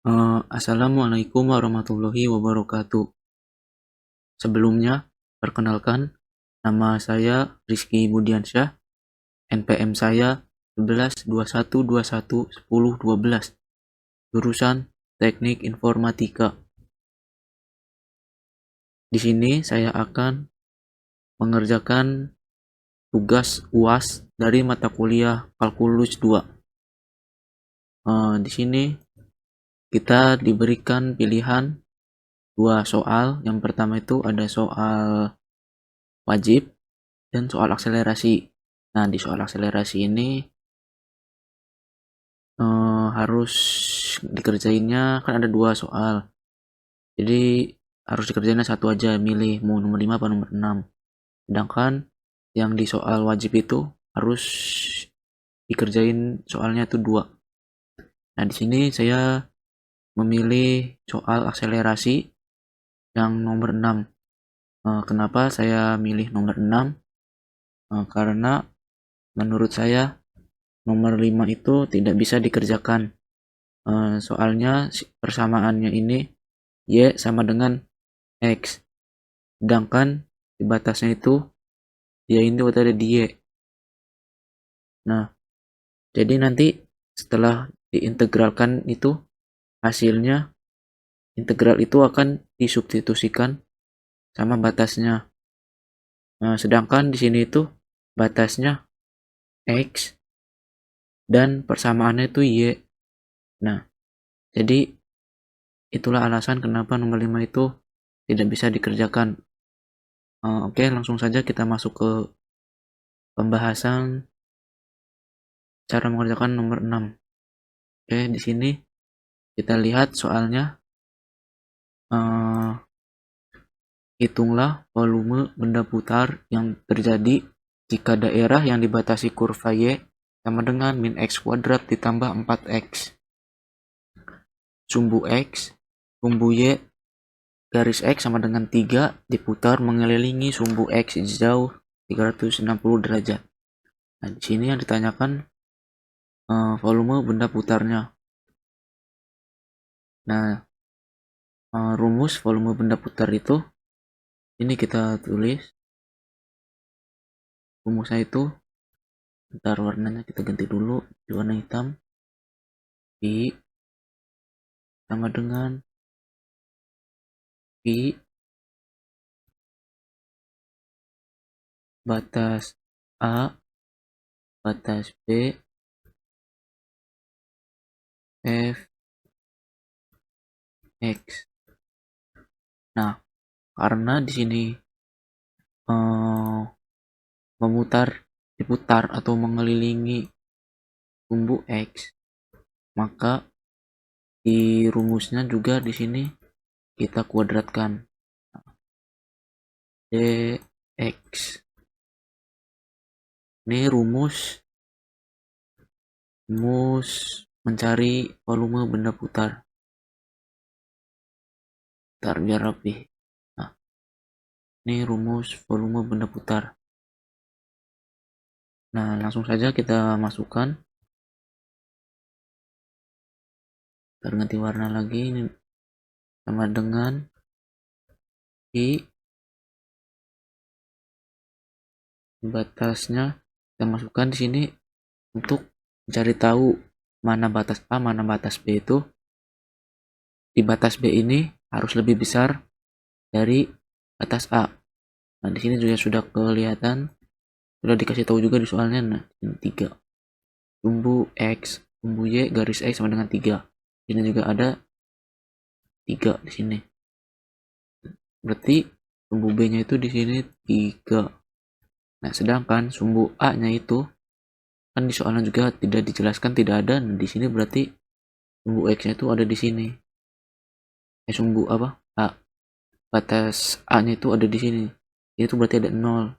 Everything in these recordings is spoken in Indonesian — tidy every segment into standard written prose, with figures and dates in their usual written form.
Assalamualaikum warahmatullahi wabarakatuh. Sebelumnya, perkenalkan, nama saya Rizky Budiansyah, NPM saya 11 21 21 10 12, jurusan Teknik Informatika. Di sini saya akan mengerjakan tugas UAS dari mata kuliah Kalkulus 2. Di sini kita diberikan pilihan dua soal. Yang pertama itu ada soal wajib dan soal akselerasi. Nah, di soal akselerasi ini harus dikerjainnya kan ada dua soal. Jadi harus dikerjainnya satu aja, milih mau nomor 5 apa nomor 6. Sedangkan yang di soal wajib itu harus dikerjain soalnya tuh dua. Nah, di sini saya memilih soal akselerasi yang nomor 6. Kenapa saya milih nomor 6? Karena menurut saya nomor 5 itu tidak bisa dikerjakan. Soalnya persamaannya ini Y sama dengan X. Sedangkan di batasnya itu Y ini ada di Y. Nah, jadi nanti setelah diintegralkan itu hasilnya integral itu akan disubstitusikan sama batasnya. Sedangkan di sini itu batasnya X dan persamaannya itu Y. Nah, jadi itulah alasan kenapa nomor 5 itu tidak bisa dikerjakan. Oke, langsung saja kita masuk ke pembahasan cara mengerjakan nomor 6. Oke, di sini kita lihat soalnya. Hitunglah volume benda putar yang terjadi jika daerah yang dibatasi kurva Y sama dengan min X kuadrat ditambah 4X. Sumbu X, sumbu Y garis X sama dengan 3 diputar mengelilingi sumbu X sejauh 360 derajat. Nah, di sini yang ditanyakan volume benda putarnya. Nah, rumus volume benda putar itu ini kita tulis. Rumusnya itu, ntar warnanya kita ganti dulu di warna hitam. I sama dengan I batas A batas B F X. Nah, karena di sini diputar atau mengelilingi sumbu X, maka di rumusnya juga di sini kita kuadratkan dx. Ini rumus mencari volume benda putar. Ntar biar rapi. Nah, ini rumus volume benda putar. Nah, langsung saja kita masukkan. Ganti warna lagi, ini sama dengan I batasnya kita masukkan di sini untuk mencari tahu mana batas A, mana batas B itu. Di batas B ini harus lebih besar dari batas A. Nah, di sini juga sudah kelihatan, sudah dikasih tahu juga di soalnya. Nah, ini 3. Sumbu X, sumbu Y garis X sama dengan 3. Ini juga ada 3 di sini. Berarti sumbu B-nya itu di sini 3. Nah, sedangkan sumbu A-nya itu kan di soalnya juga tidak dijelaskan, tidak ada. Nah, di sini berarti sumbu X-nya itu ada di sini. Sumbu apa? A. Batas A-nya itu ada di sini. Itu berarti ada 0.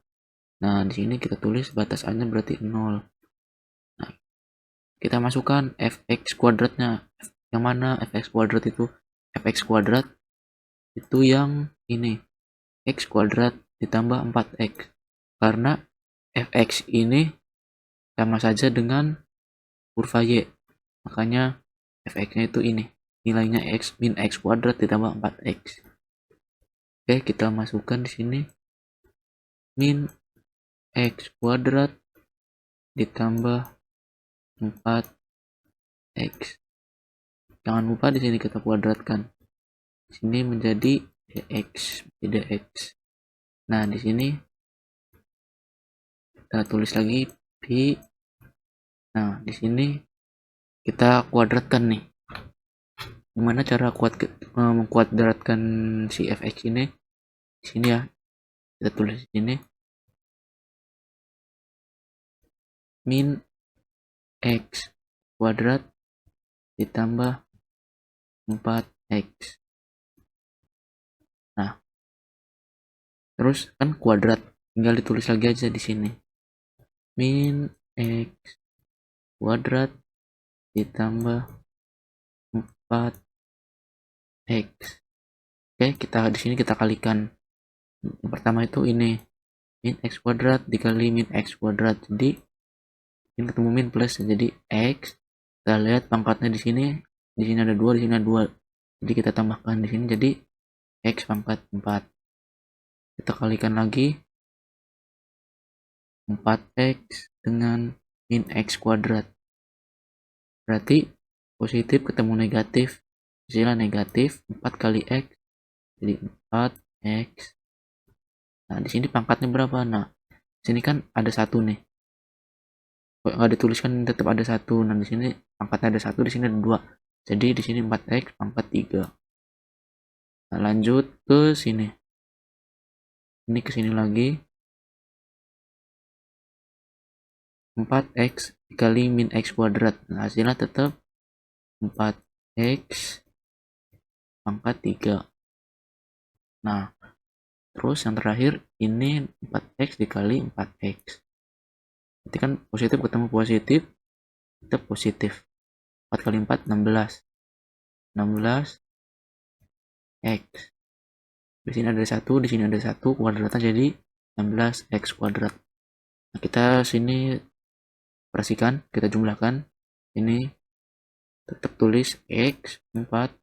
Nah, di sini kita tulis batas A-nya berarti 0. Nah, kita masukkan fx kuadratnya. Yang mana fx kuadrat itu? Fx kuadrat itu yang ini. X kuadrat ditambah 4x. Karena fx ini sama saja dengan kurva Y. Makanya fx-nya itu ini. nilainya x, min x kuadrat ditambah 4x. Oke, kita masukkan di sini min x kuadrat ditambah 4x. Jangan lupa di sini kita kuadratkan. Di sini menjadi dx. Nah, di sini kita tulis lagi pi. Nah, di sini kita kuadratkan nih. Gimana cara mengkuadratkan si fx ini? Di sini ya. Kita tulis di sini min x kuadrat ditambah 4x. Nah, terus kan kuadrat, tinggal ditulis lagi aja di sini. Min x kuadrat ditambah 4x. Oke, kita di sini kita kalikan. Yang pertama itu ini min x kuadrat dikali min x kuadrat. Jadi ini ketemu min plus, jadi x. Kita lihat pangkatnya di sini ada 2, di sini ada 2. Jadi kita tambahkan di sini jadi x pangkat 4. Kita kalikan lagi 4x dengan min x kuadrat. Berarti positif ketemu negatif, hasilnya negatif. 4 kali x jadi 4x. Nah, di sini pangkatnya berapa? Nah, di sini kan ada 1 nih. Kok nggak dituliskan, tetap ada 1. Nah, di sini pangkatnya ada 1, di sini ada 2. Jadi di sini 4x pangkat 3. Nah, lanjut ke sini. Ini ke sini lagi. 4x dikali min x kuadrat. Nah, hasilnya tetap 4x pangkat 3. Nah, terus yang terakhir ini 4x dikali 4x. Nanti kan positif ketemu positif, tetap positif. 4 kali 4 16. 16 x. Di sini ada 1, di sini ada 1, kuadratnya jadi 16 x kuadrat. Nah, kita sini operasikan, kita jumlahkan. Ini tetap tulis x 4.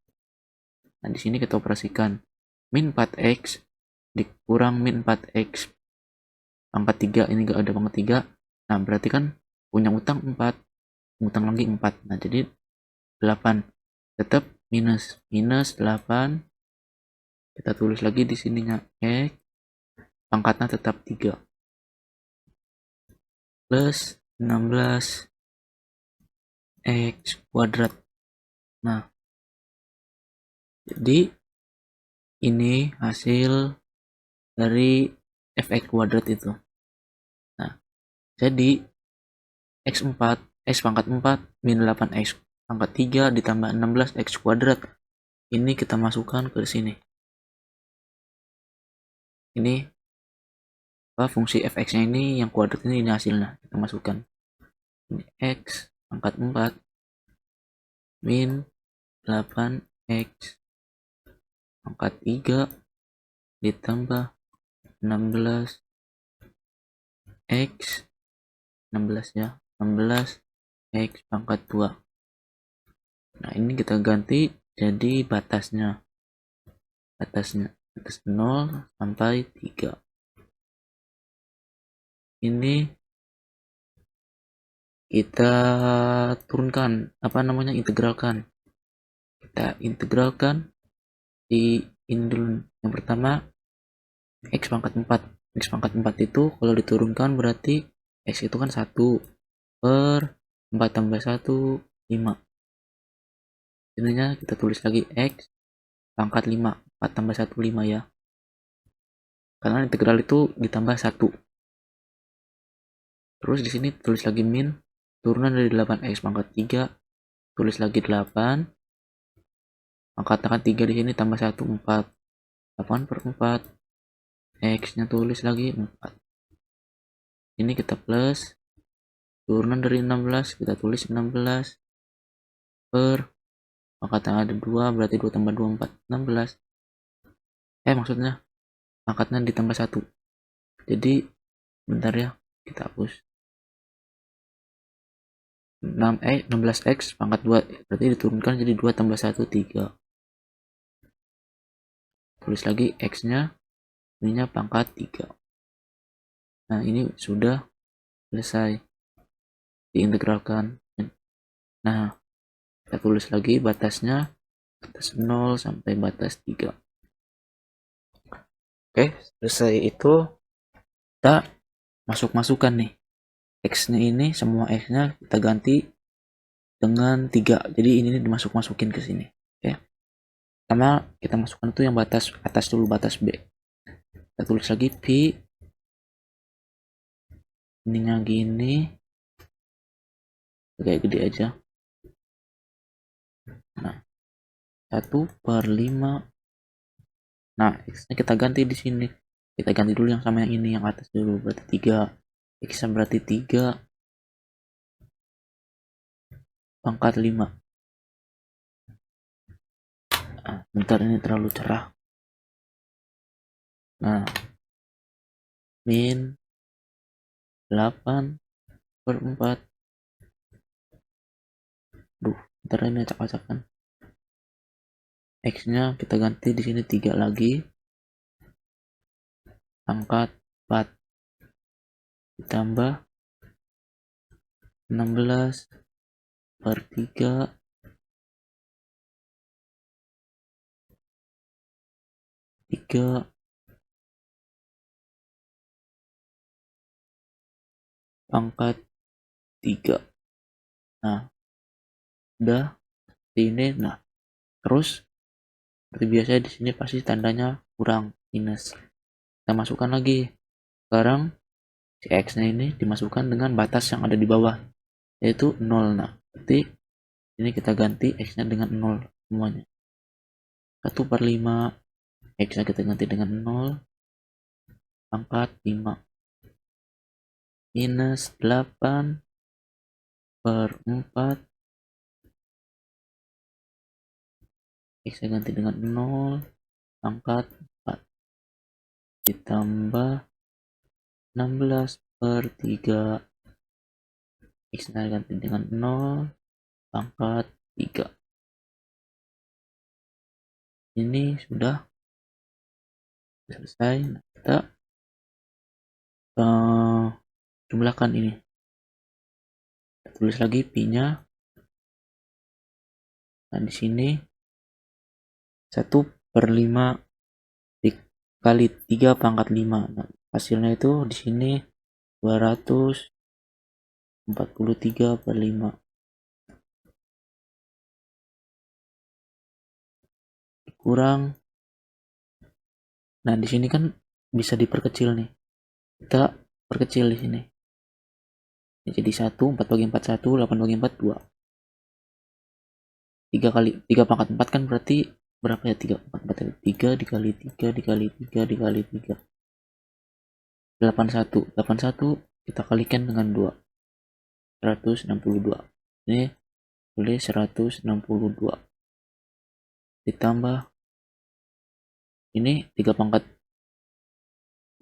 Nah, di sini kita operasikan. Min 4x dikurang min 4x pangkat 3, ini enggak ada pangkat 3. Nah, berarti kan punya utang 4, utang lagi 4. Nah, jadi 8. Tetap minus 8. Kita tulis lagi di sininya x pangkatnya tetap 3 plus 16 x kuadrat. Nah, jadi ini hasil dari fx kuadrat itu. Nah, jadi x4, x pangkat 4 min 8x pangkat 3 ditambah 16x kuadrat. Ini kita masukkan ke sini. Ini fungsi fx-nya ini yang kuadrat ini hasilnya. Kita masukkan. Ini x pangkat 4 min 8x pangkat 3 ditambah 16x 16 ya, 16x pangkat 2. Nah, ini kita ganti jadi batas 0 sampai 3. Ini kita turunkan, integralkan. Kita integralkan di ini dulu. Yang pertama x pangkat 4. X pangkat 4 itu kalau diturunkan berarti x itu kan 1 per 4 tambah 1 5. Ininya kita tulis lagi x pangkat 5. 4 tambah 1 5 ya. Karena integral itu ditambah 1. Terus di sini tulis lagi min turunan dari 8x pangkat 3, tulis lagi 8. Angkat 3 di sini tambah 1 4. 8 per 4. X-nya tulis lagi 4. Ini kita plus turunan dari 16, kita tulis 16 per angkatnya ada 2, berarti 2 tambah 2 4 16. Maksudnya angkatnya ditambah 1. Jadi bentar ya, kita hapus. 16x pangkat 2 berarti diturunkan jadi 2 tambah 1 3. Tulis lagi x nya, ininya pangkat 3. Nah ini sudah selesai diintegralkan. Nah kita tulis lagi batasnya, batas 0 sampai batas 3. Oke, selesai itu kita masukkan nih x nya ini, semua x nya kita ganti dengan 3. Jadi ini dimasuk-masukin ke sini. Oke. Pertama kita masukkan itu yang batas atas dulu, batas B. Kita tulis lagi pi, ininya gini, kayak gede aja. Nah 1/5. Nah x nya kita ganti di sini, kita ganti dulu yang sama yang ini, yang atas dulu, berarti 3. X nya berarti 3 pangkat 5. Nah, bentar ini terlalu cerah. Nah min 8/4. Bentar ini acak-acakan. X nya kita ganti di sini 3 lagi pangkat 4 ditambah 16/3 3 pangkat 3. Nah udah ini. Nah terus seperti biasa di sini pasti tandanya kurang, minus. Kita masukkan lagi. Sekarang si x nya ini dimasukkan dengan batas yang ada di bawah, yaitu 0. Nah berarti ini kita ganti x nya dengan 0 semuanya. 1/5. X nya kita ganti dengan 0 pangkat 5 minus 8/4. X nya ganti dengan 0 pangkat 4 ditambah 16/3. X nya ganti dengan 0 pangkat 3. Ini sudah selesai. Nah, kita jumlahkan ini. Kita tulis lagi pi-nya. Nah di sini 1/5 dikali 3 pangkat 5. Nah, hasilnya itu di sini 243/5 kurang. Nah di sini kan bisa diperkecil nih, kita perkecil di sini. Ini jadi 1, 4 bagi 4 1, 8 bagi 4 2. 3 kali 3 pangkat 4 kan berarti berapa ya? 3 pangkat 4 3 dikali 3 dikali 3 dikali 3 81. 81 kita kalikan dengan 2, 162. Ini boleh 162 ditambah ini 3 pangkat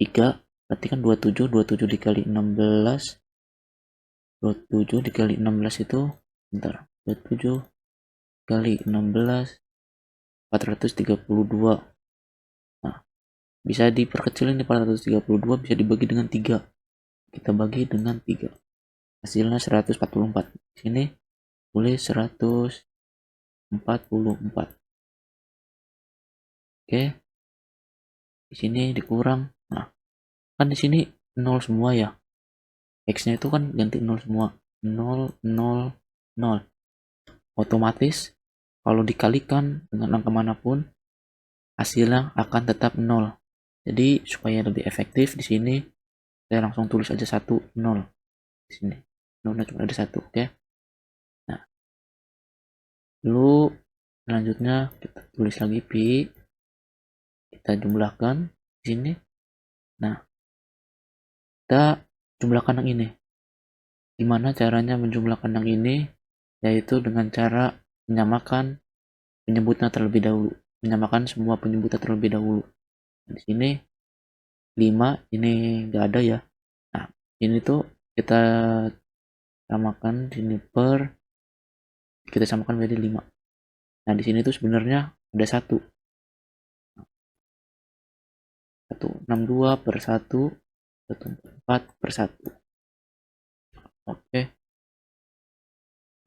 3 berarti kan 27. 27 dikali 16, 27 dikali 16 itu bentar, 27 kali 16 432. Nah bisa diperkecil ini, 432 bisa dibagi dengan 3. Kita bagi dengan 3, hasilnya 144. Sini boleh 144. Oke, di sini dikurang. Nah kan di sini 0 semua ya, x nya itu kan ganti 0 semua, 0 0 0. Otomatis kalau dikalikan dengan angka manapun hasilnya akan tetap 0. Jadi supaya lebih efektif di sini saya langsung tulis aja 1 0 di sini. Nolnya cuma ada 1, oke. Nah, lalu selanjutnya kita tulis lagi pi, kita jumlahkan di sini. Nah, kita jumlahkan yang ini. Gimana caranya menjumlahkan yang ini? Yaitu dengan cara menyamakan penyebutnya terlebih dahulu. Menyamakan semua penyebutnya terlebih dahulu. Di sini 5 ini nggak ada ya. Nah ini tuh kita samakan sini per, kita samakan menjadi 5. Nah di sini tuh sebenarnya ada 162 per 1, 144 per 1. Oke.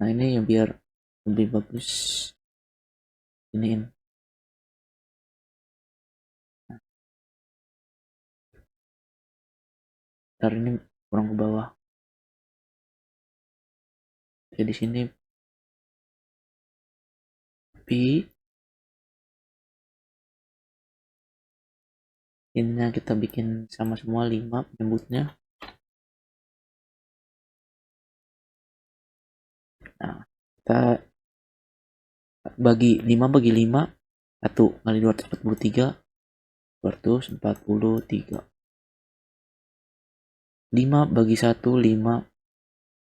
Nah ini yang biar lebih bagus iniin. Ntar ini kurang ke bawah. Jadi di sini pi innya kita bikin sama semua 5 penyebutnya. Nah, kita bagi 5 bagi 5, 1 kali 243, 243. 5 bagi 1, 5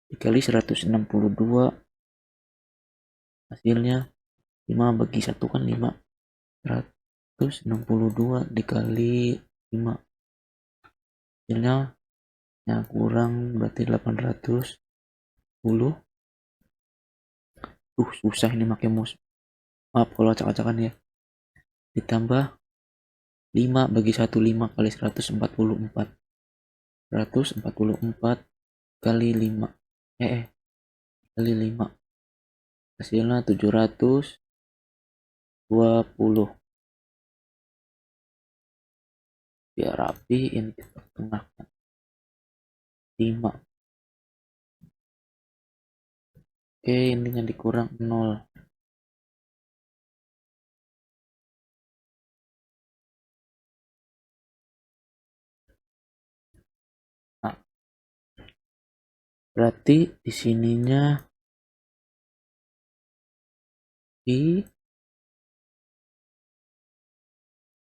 dikali 162, hasilnya 5 bagi 1 kan 5, 162 dikali 5, hasilnya yang kurang berarti 810. Susah ini pakai mouse, maaf kalau acak-acakan ya. Ditambah 5 bagi 1, 5 kali 144, 144 kali 5 kali 5, hasilnya 720. Biar rapi ini kita tengahkan 5. Oke, ini yang dikurang 0. Nah, berarti di sininya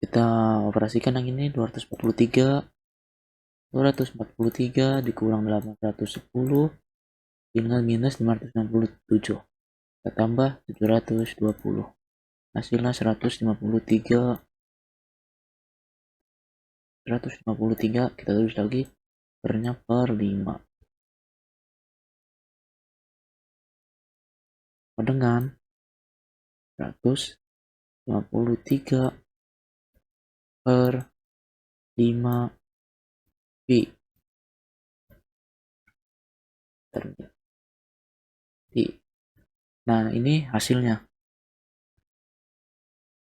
kita operasikan yang ini 243 dikurang 810 dengan minus 567, kita tambah 720, hasilnya 153. Kita tulis lagi pernya per 5 dengan 153 per 5 pi. Nah ini hasilnya,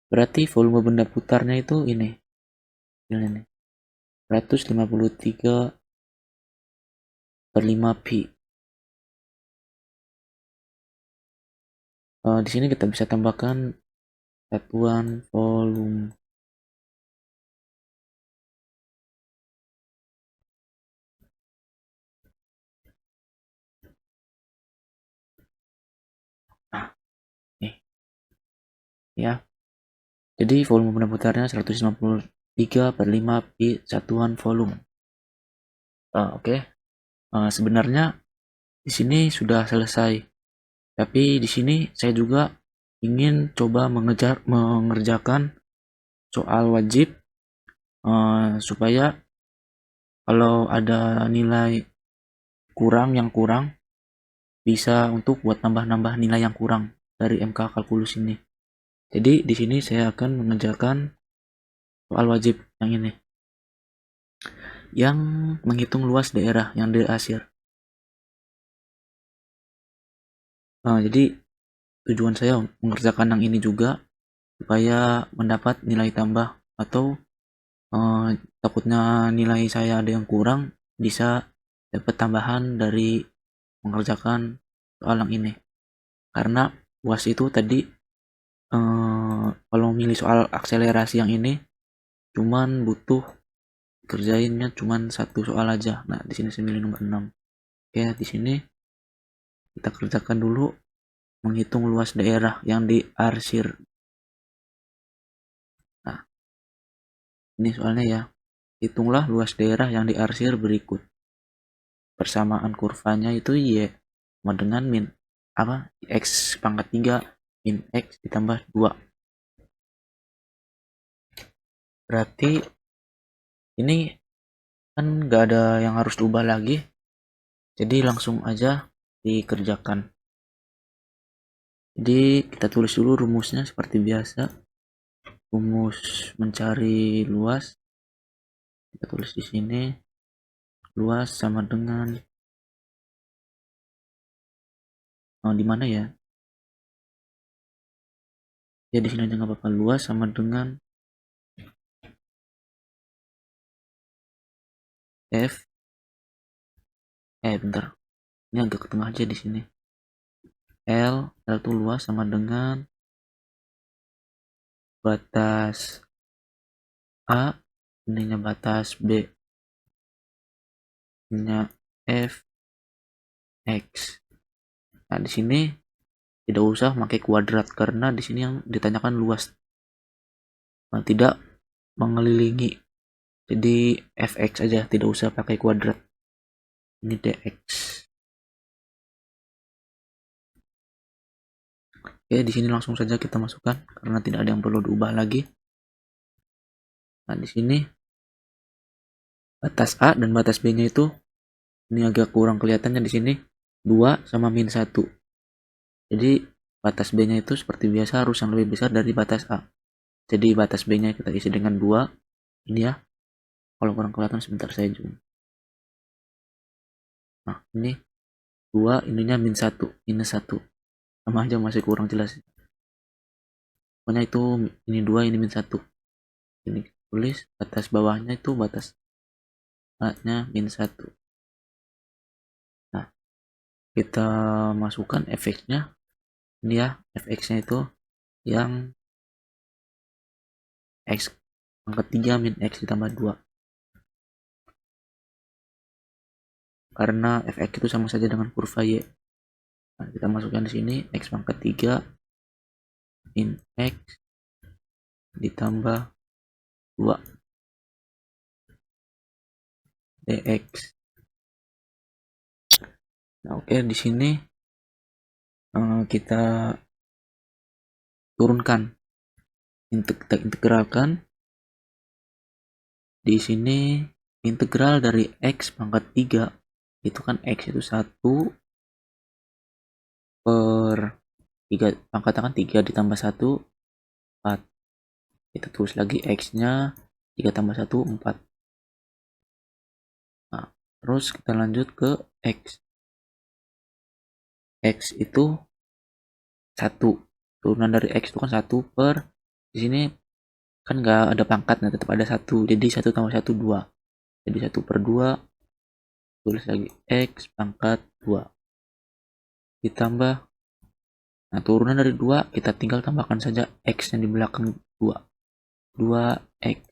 berarti volume benda putarnya itu ini 153 per 5 pi. Di sini kita bisa tambahkan satuan volume. Nih ya, jadi volume benda putarnya 153 per 5 pi satuan volume. Oke. Sebenarnya di sini sudah selesai, tapi di sini saya juga ingin coba mengerjakan soal wajib, supaya kalau ada nilai yang kurang bisa untuk buat nambah-nambah nilai yang kurang dari MK kalkulus ini. Jadi di sini saya akan mengerjakan soal wajib yang ini, yang menghitung luas daerah yang diarsir. Jadi tujuan saya mengerjakan yang ini juga supaya mendapat nilai tambah, atau takutnya nilai saya ada yang kurang, bisa dapat tambahan dari mengerjakan soal yang ini. Karena UAS itu tadi kalau milih soal akselerasi yang ini cuman butuh kerjainnya cuman satu soal aja. Nah di sini saya milih nomor 6. Oke, di sini kita kerjakan dulu menghitung luas daerah yang diarsir. Nah ini soalnya ya, hitunglah luas daerah yang diarsir berikut. Persamaan kurvanya itu Y sama dengan min X pangkat 3 min X ditambah 2. Berarti ini kan gak ada yang harus diubah lagi, jadi langsung aja dikerjakan. Jadi kita tulis dulu rumusnya seperti biasa. Rumus mencari luas kita tulis di sini. Luas sama dengan di mana ya? Ya di sini aja nggak apa-apa. Luas sama dengan F. Bentar. Ini agak ke tengah aja di sini. L itu luas sama dengan batas A, ininya batas B, ininya F, X. Nah, di sini tidak usah pakai kuadrat karena di sini yang ditanyakan luas. Nah, tidak mengelilingi. Jadi fx aja, tidak usah pakai kuadrat. Ini dx. Oke, di sini langsung saja kita masukkan karena tidak ada yang perlu diubah lagi. Nah, di sini batas A dan batas B-nya itu ini agak kurang kelihatannya di sini 2 sama min 1. Jadi batas B-nya itu seperti biasa harus yang lebih besar dari batas A. Jadi batas B-nya kita isi dengan 2. Ini ya. Kalau kurang kelihatan sebentar saya zoom. Nah, ini 2, ininya min 1, minus 1. Sama aja masih kurang jelas. Pokoknya itu ini 2, ini min 1. Ini tulis batas bawahnya itu batas A-nya min 1. Nah, kita masukkan fx-nya. Ini ya, fx-nya itu yang x pangkat 3 min x ditambah 2. Karena fx itu sama saja dengan kurva y. Nah, kita masukkan di sini x pangkat 3 min x ditambah 2 dx. Nah, oke, di sini kita turunkan, kita integralkan. Di sini integral dari x pangkat 3 itu kan x itu 1 per 3, pangkatnya kan 3 ditambah 1 4. Kita tulis lagi x-nya 3 tambah 1 4. Nah, terus kita lanjut ke x. X itu 1. Turunan dari x itu kan 1 per, di sini kan nggak ada pangkatnya, tetap ada 1. Jadi 1 tambah 1 2. Jadi 1 per 2, tulis lagi x pangkat 2 ditambah, nah turunan dari 2 kita tinggal tambahkan saja x yang di belakang 2 2x.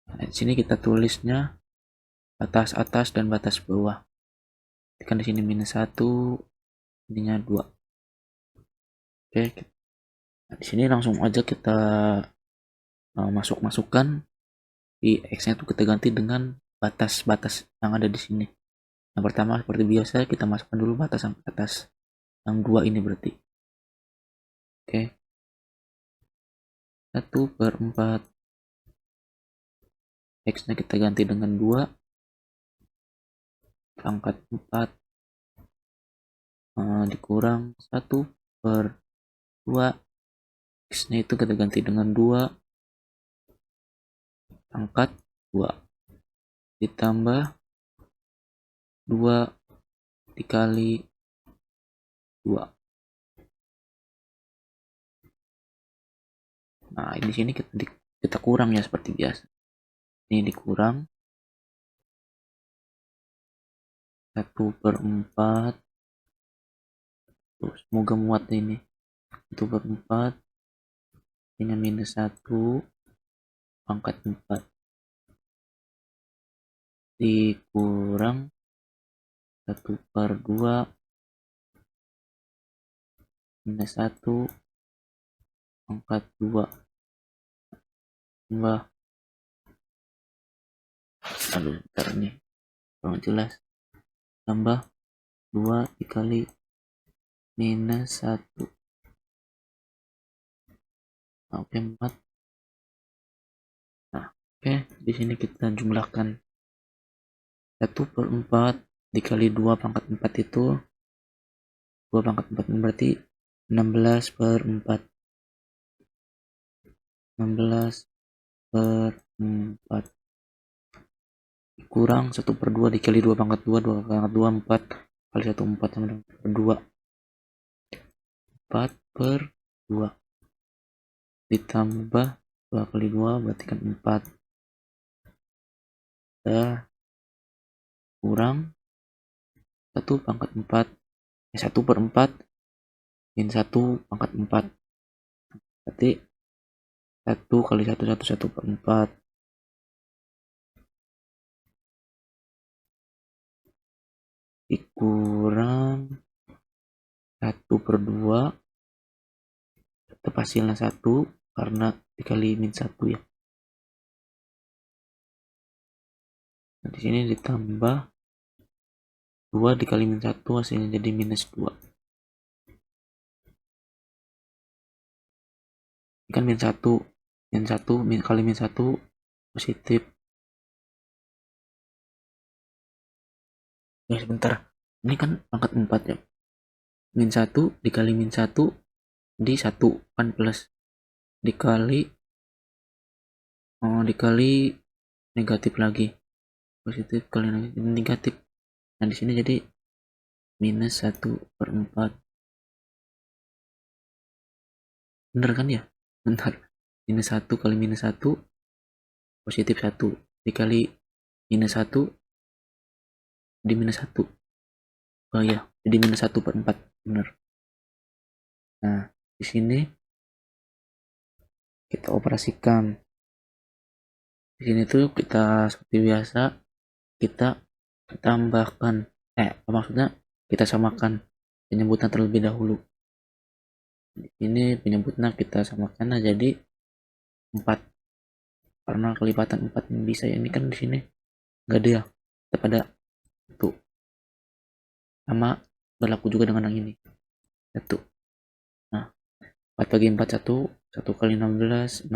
Nah, di sini kita tulisnya batas atas dan batas bawah. Kan di sini minus 1, ininya 2. Oke. Nah, di sini langsung aja kita masukkan di x-nya itu kita ganti dengan batas-batas yang ada di sini. Yang pertama seperti biasa kita masukkan dulu batas yang atas, yang 2 ini berarti. Oke. 1 per 4. X-nya kita ganti dengan 2 pangkat 4 dikurang 1 per 2. X-nya itu kita ganti dengan 2 pangkat 2 ditambah 2 dikali 2. Nah, di sini kita kurang ya seperti biasa. Ini dikurang 1 per 4. Tuh, semoga muat ini. 1 per 4 dengan minus 1 pangkat 4 dikurang 1 per 2 minus 1 pangkat 2 tambah, aduh bentar nih kurang jelas, tambah 2 dikali minus 1. Nah, oke 4. Nah, oke, di sini kita jumlahkan 1 per 4 dikali 2 pangkat 4 itu 2 pangkat 4 berarti 16 per 4. 16 per 4 kurang 1 per 2 dikali 2 pangkat 2 pangkat 2 4 kali 1 4 sama dengan per 2 4 per 2 ditambah 2 kali 2 berarti kan 4 kurang 1 pangkat 4 1 per 4 min 1 pangkat 4 berarti 1 kali 1 1 per 4 dikurang 1 per 2 tetap hasilnya 1 karena dikali min 1 ya. Nah, di sini ditambah 2 dikali min 1 hasilnya jadi minus 2. Ini kan min 1 kali min 1 positif. Ya sebentar. Ini kan pangkat 4 ya. Min 1 dikali min 1 di 1 kan plus dikali negatif lagi. Positif kali negatif. Nah, di sini jadi minus 1 per 4. Bener kan ya? Bentar. Minus 1 kali minus 1 positif 1 dikali minus 1 di minus 1. Oh ya, jadi minus 1 per 4. Bener. Nah, di sini kita operasikan. Di sini tuh kita seperti biasa kita tambahkan maksudnya kita samakan penyebutan terlebih dahulu. Di sini penyebutnya kita samakan jadi 4 karena kelipatan 4 yang bisa ya. Ini kan di sini enggak ada ya, tetap ada itu. Sama berlaku juga dengan yang ini. 1. Nah, 4 bagi 4 1 kali 16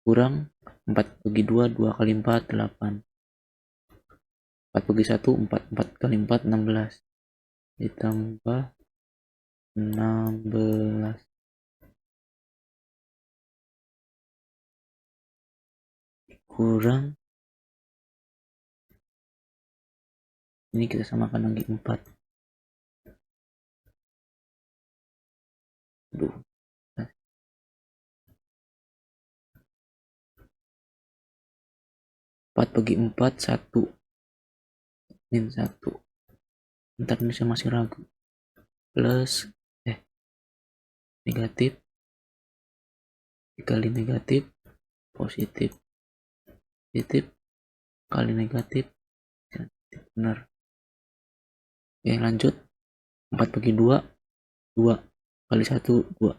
kurang 4 bagi 2 2 kali 4 8. 4 bagi 1 4 kali 4 16 ditambah 16 kurang ini kita samakan lagi 4. Aduh. 4 bagi 4 1 min 1. Bentar, ini saya masih ragu. Plus negatif dikali negatif positif kali negatif benar. Oke, lanjut. 4 bagi 2 2 kali 1 2.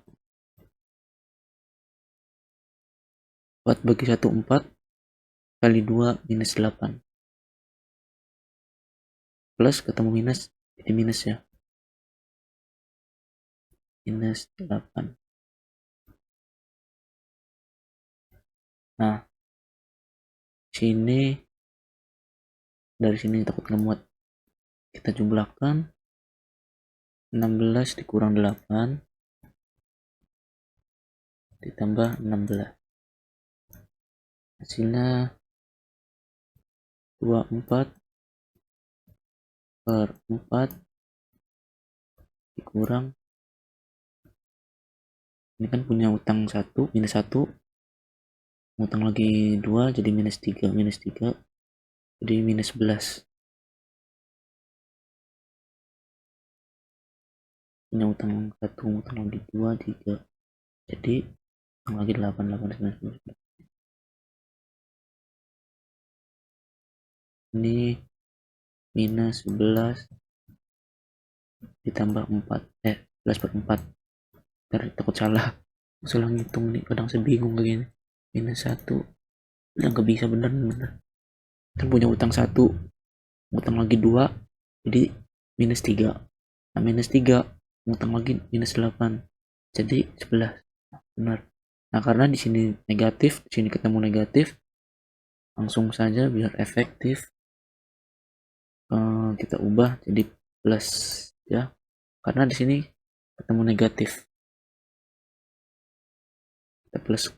4 bagi 1 4 kali 2 minus 8 plus ketemu minus jadi minus ya, minus 8. Nah, sini dari sini takut ngemuat, kita jumlahkan 16 dikurang 8 ditambah 16 hasilnya 24 per 4 dikurang, ini kan punya utang 1 minus 1 utang lagi 2 jadi minus 3 jadi minus 11. Punya utang 1 utang lagi 2 3 jadi utang lagi 8 9 10. Ini minus 11 ditambah 4 11 per 4. Takut salah ngitung nih, kadang saya bingung kayak gini. Minus 1 udah gak bisa bener kan punya utang 1 utang lagi 2 jadi minus 3. Nah, minus 3 utang lagi minus 8 jadi 11. Benar. Nah, karena di sini negatif, di sini ketemu negatif, Langsung saja biar efektif, kita ubah jadi plus ya, karena di sini ketemu negatif, kita plus.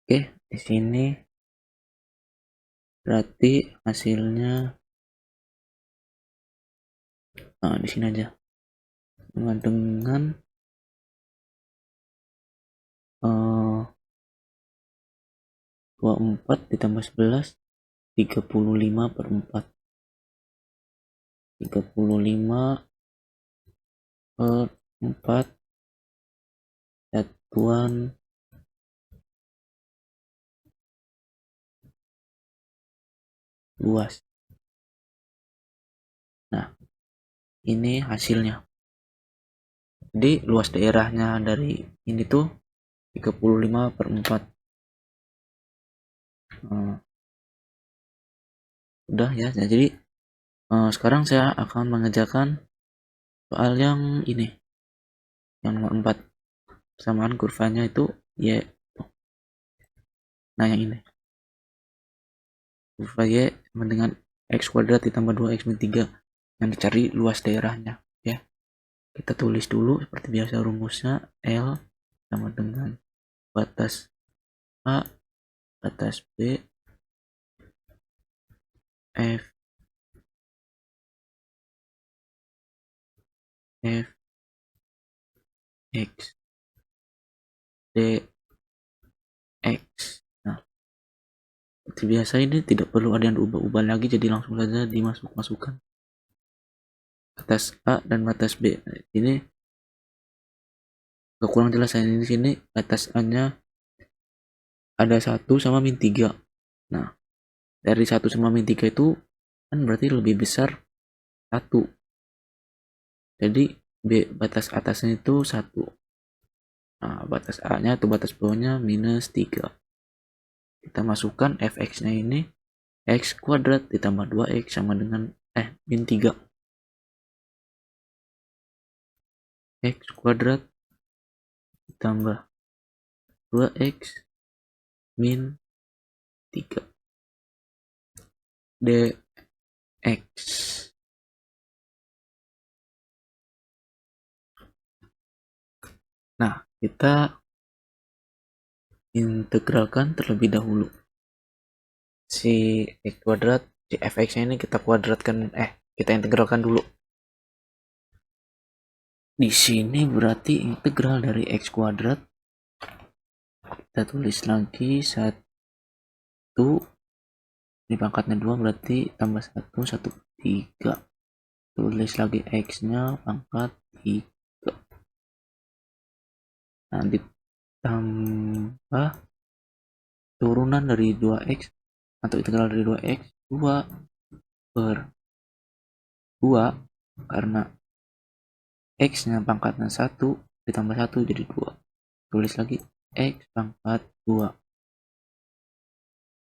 Oke, di sini berarti hasilnya di sini aja dengan 24 ditambah 11 35/4, 35/4 satuan luas. Nah, ini hasilnya. Jadi luas daerahnya dari ini tuh 35/4. Udah ya. Nah, jadi sekarang saya akan mengerjakan soal yang ini, yang nomor 4. Persamaan kurvanya itu Y. Nah, yang ini. Kurva Y sama dengan X kuadrat ditambah 2X min 3. Yang dicari luas daerahnya. Ya. Kita tulis dulu seperti biasa rumusnya. L sama dengan batas A, batas B, F, X, D, X. Nah, seperti biasa ini tidak perlu ada yang diubah-ubah lagi, jadi langsung saja dimasukkan batas A dan batas B. Nah, ini gak kurang jelas saya di sini batas A-nya ada 1 sama min 3. Nah, dari 1 sama min 3 itu kan berarti lebih besar 1. Jadi B batas atasnya itu 1. Nah, batas A-nya atau batas bawahnya minus 3. Kita masukkan fx-nya ini X kuadrat ditambah 2X sama dengan min 3. X kuadrat ditambah 2X min 3 dx. Nah, kita integralkan terlebih dahulu. Si X kuadrat, si fx-nya ini kita kuadratkan, kita integralkan dulu. Di sini berarti integral dari X kuadrat. Kita tulis lagi 1. Ini pangkatnya 2 berarti tambah 1, 1/3. Tulis lagi X-nya pangkat 3. Nah, ditambah turunan dari 2X atau integral dari 2X 2/2, karena X-nya pangkatnya 1 ditambah 1 jadi 2. Tulis lagi X pangkat 2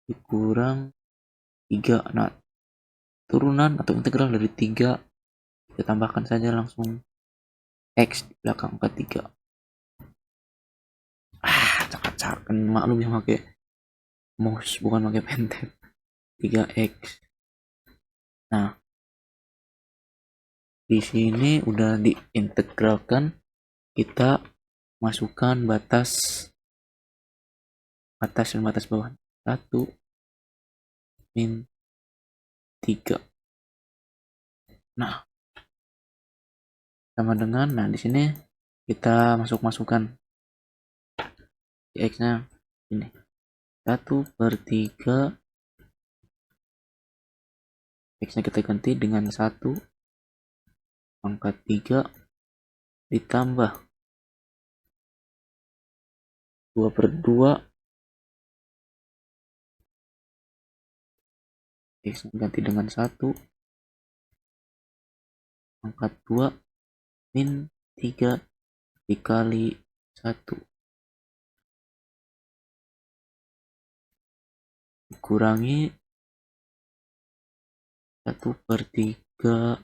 dikurang 3. Nah, turunan atau integral dari 3 kita tambahkan saja langsung X di belakang angka 3. Cakap-cakap, maklum yang pakai mouse bukan pakai pentel. 3X. Nah, di sini udah diintegralkan, kita masukkan batas dan batas bawah. 1 min 3. Nah, sama dengan, nah di sini kita masukkan X-nya ini 1/3. X-nya kita ganti dengan 1 pangkat 3 ditambah 2/2. X-nya ganti dengan 1 pangkat 2 min 3 dikali 1 dikurangi 1/3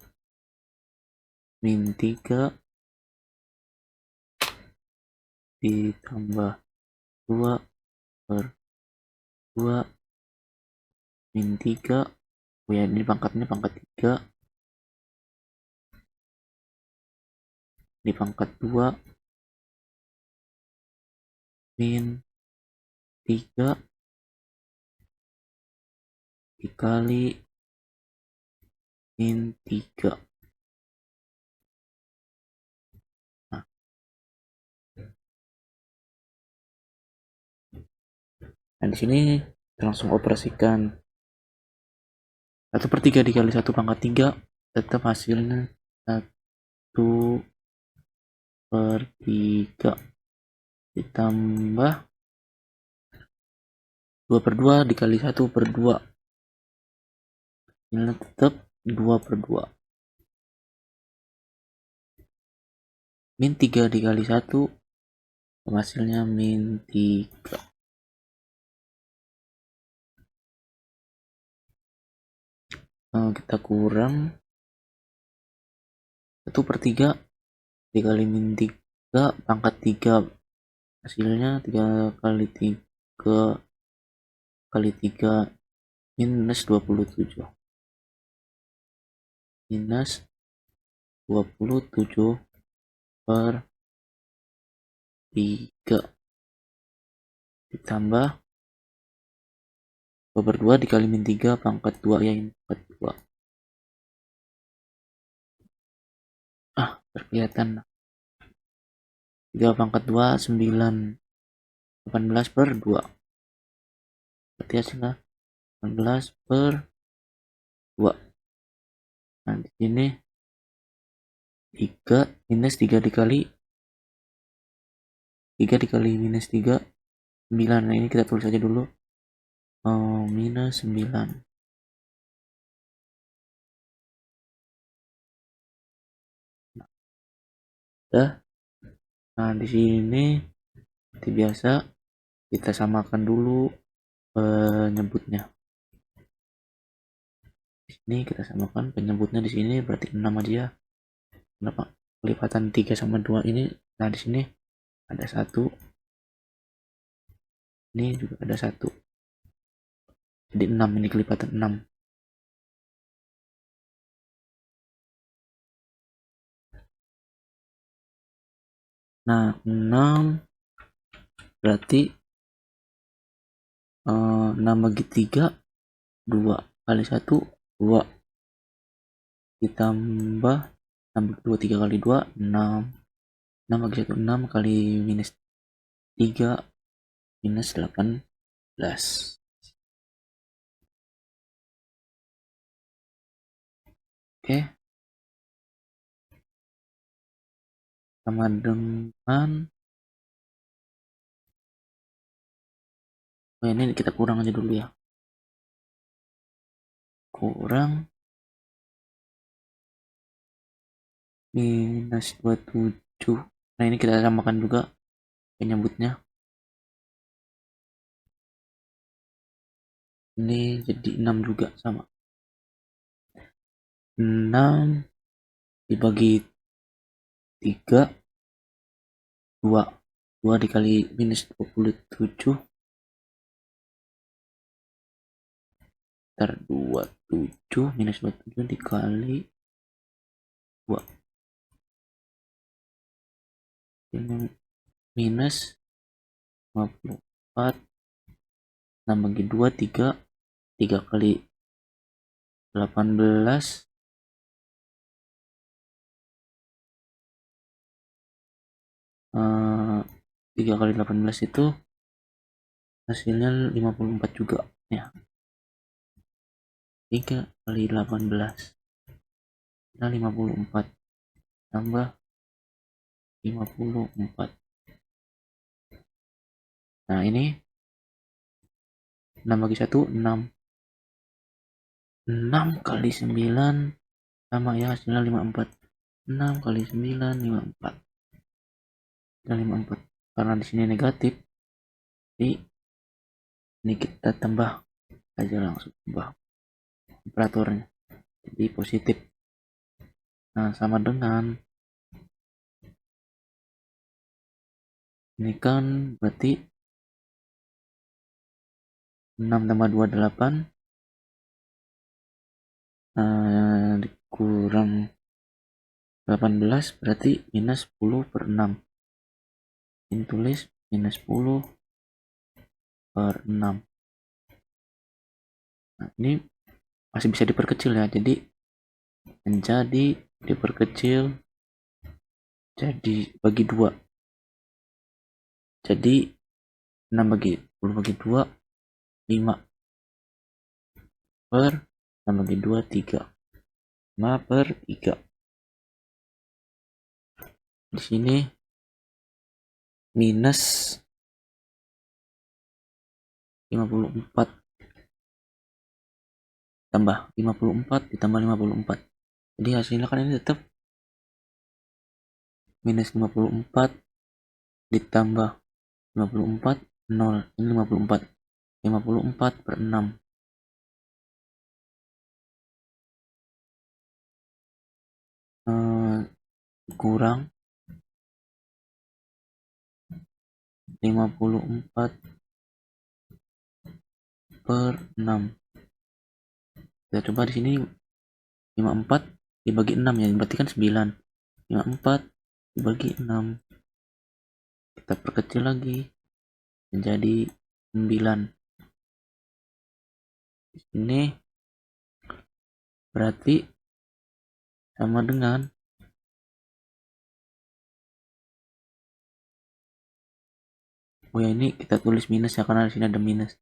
min 3 ditambah 2 per 2 min 3. Oh ya, ini pangkatnya pangkat 3 di pangkat 2 min 3 dikali min 3. Nah, di sini langsung operasikan 1/3 dikali 1 pangkat 3, tetap hasilnya 1/3 ditambah 2/2 dikali 1/2, hasilnya tetap 2/2. Min 3 dikali 1 hasilnya min 3. Kita kurang 1/3 dikali min 3 pangkat 3, hasilnya 3 kali 3 kali 3 minus 27. Minus 27 per 3 ditambah 2/2 dikali min 3 pangkat 2 ya, ini pangkat 2. Terkelihatan 3 pangkat 2 9, 18 per 2, berarti hasilnya 18 per 2. Nah di sini 3 minus 3 dikali minus 3 9. Nah ini kita tulis aja dulu, minus 9. Nah di sini seperti biasa kita samakan dulu penyebutnya. Di sini kita samakan penyebutnya, di sini berarti 6 aja ya. Kenapa? Kelipatan 3 sama 2 ini. Nah di sini ada 1. Ini juga ada 1. Jadi 6, ini kelipatan 6. Nah 6 berarti 6 bagi 3 2 kali 1 2 ditambah 6 bagi 2 3 kali 2 6. 6 bagi 1 6 kali minus 3 minus 18. Oke, sama dengan ini kita kurang aja dulu ya, kurang minus 27. Nah ini kita samakan juga penyebutnya, ini jadi 6 juga, sama 6 dibagi 3 2 2 dikali minus 27 27 minus 27 dikali 2 ini minus 54. 6 bagi 2 3 3 kali 18 3 kali 18 itu hasilnya 54 juga ya. 3 kali 18 nah 54 tambah 54. Nah ini 6 bagi 1 6. 6 kali 9 sama ya, hasilnya 54. 6 kali 9 54. Dan 54 karena di sini negatif, jadi ini kita tambah aja, langsung tambah operatornya jadi positif. Nah sama dengan ini kan berarti 6 tambah 2 8, dikurang 18 berarti minus 10 per 6. Ini tulis minus 10 per 6. Nah, ini masih bisa diperkecil ya, jadi menjadi diperkecil jadi bagi 2. Jadi 6 bagi 10 bagi 2 5 per 6 bagi 2 3. 5 per 3. Di sini minus 54 tambah 54 ditambah 54. Jadi hasilnya kan ini tetap minus 54 ditambah 54 0. Ini 54. 54 per 6. Kurang 54 per 6. Kita coba di sini 54 dibagi 6 ya, berarti kan 9. 54 dibagi 6. Kita perkecil lagi menjadi 9. Di sini berarti sama dengan ini kita tulis minus ya, karena di sini ada minus.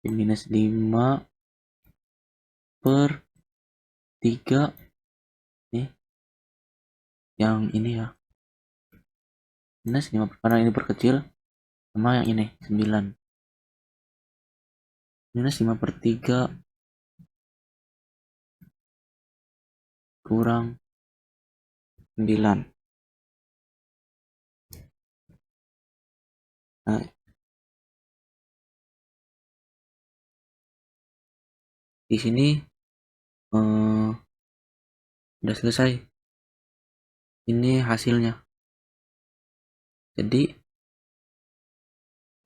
Minus 5 per 3 nih. Yang ini ya. Minus 5 karena ini perkecil, sama yang ini 9. Minus 5 per 3 kurang 9. Nah, di sini udah selesai. Ini hasilnya. Jadi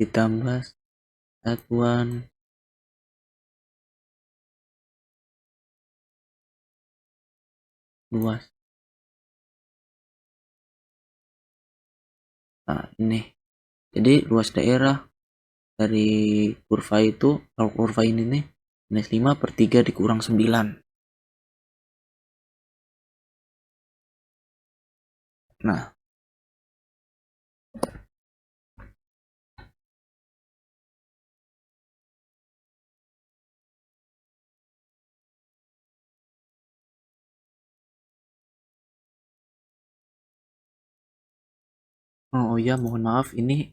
ditambah satuan luas. Nah, ini. Jadi luas daerah dari kurva itu, kalau kurva ini nih, minus 5 per 3 dikurang 9. Nah, oh ya, mohon maaf, ini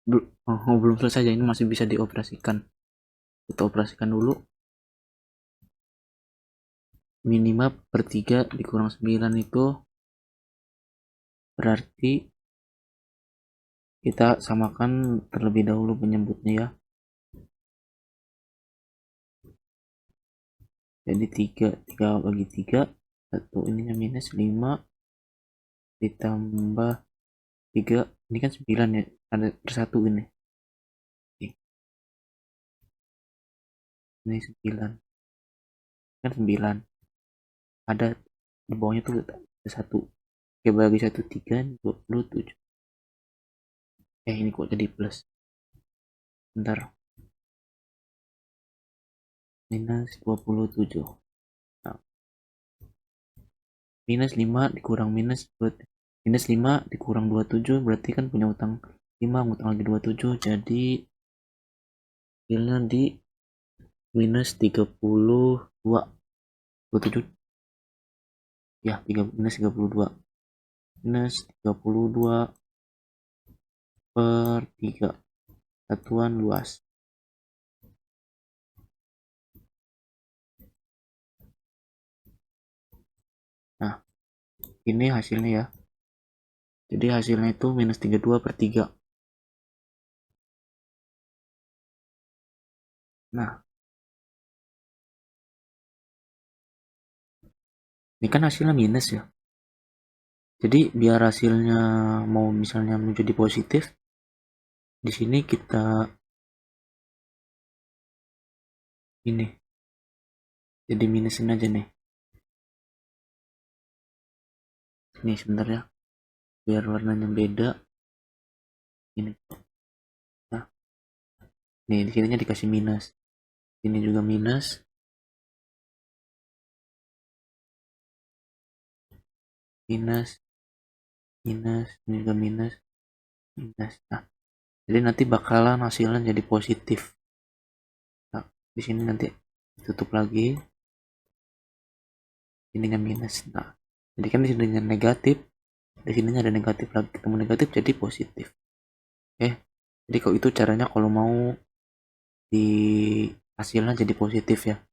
belum selesai ya, ini masih bisa dioperasikan. Kita operasikan dulu. Minimal per 3 dikurang 9 itu berarti kita samakan terlebih dahulu penyebutnya ya. Jadi 3 bagi 3, 1 ininya minus 5 ditambah 3, ini kan 9 ya, ada per 1 ini. Ini 9. Kan 9. Ada di bawahnya tuh ada 1. Oke, bagi 1 3 27. Ini kok jadi plus. Bentar. Minus 27. Nah, minus 5 dikurang minus 5 dikurang 27 berarti kan punya utang 5, utang lagi 27, jadi hasilnya di minus 32. 27 ya, minus 32. Minus 32 per 3 satuan luas. Nah, ini hasilnya ya. Jadi hasilnya itu minus 32 per 3. Nah, ini kan hasilnya minus ya. Jadi biar hasilnya mau misalnya menjadi positif, di sini kita ini jadi minusin aja nih. Nih sebentar ya, biar warnanya beda. Ini. Nah, nih di sininya dikasih minus. Ini juga minus. Minus, minus, ini juga minus, minus. Nah, jadi nanti bakalan hasilnya jadi positif. Nah, di sini nanti tutup lagi. Ininya minus. Nah, jadi kan di sini negatif, di sininya ada negatif lagi, ketemu negatif jadi positif. Oke. Jadi kalau itu caranya kalau mau di hasilnya jadi positif ya.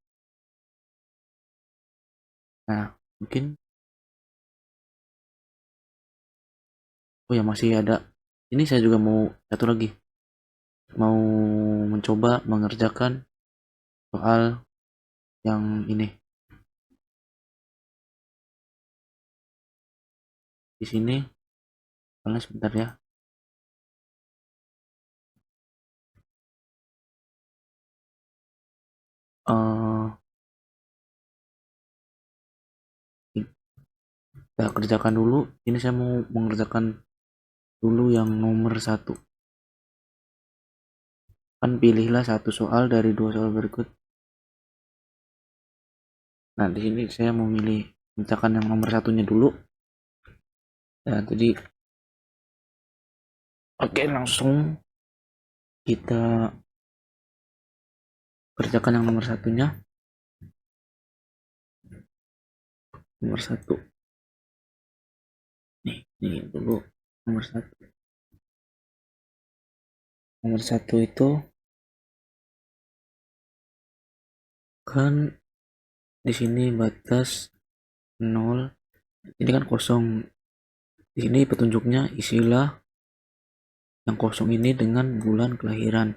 Nah, mungkin oh ya masih ada. Ini saya juga mau satu lagi. Mau mencoba mengerjakan soal yang ini. Di sini soalnya sebentar ya. Eh kita kerjakan dulu. Ini saya mau mengerjakan dulu yang nomor satu. Kan pilihlah satu soal dari dua soal berikut. Nah, di sini saya mau milih misalkan yang nomor satunya dulu. Ya, jadi oke, langsung kita kerjakan yang nomor satunya. Nomor satu. Nih dulu nomor satu. Nomor satu itu kan di sini batas 0. Ini kan kosong. Di sini petunjuknya isilah yang kosong ini dengan bulan kelahiran.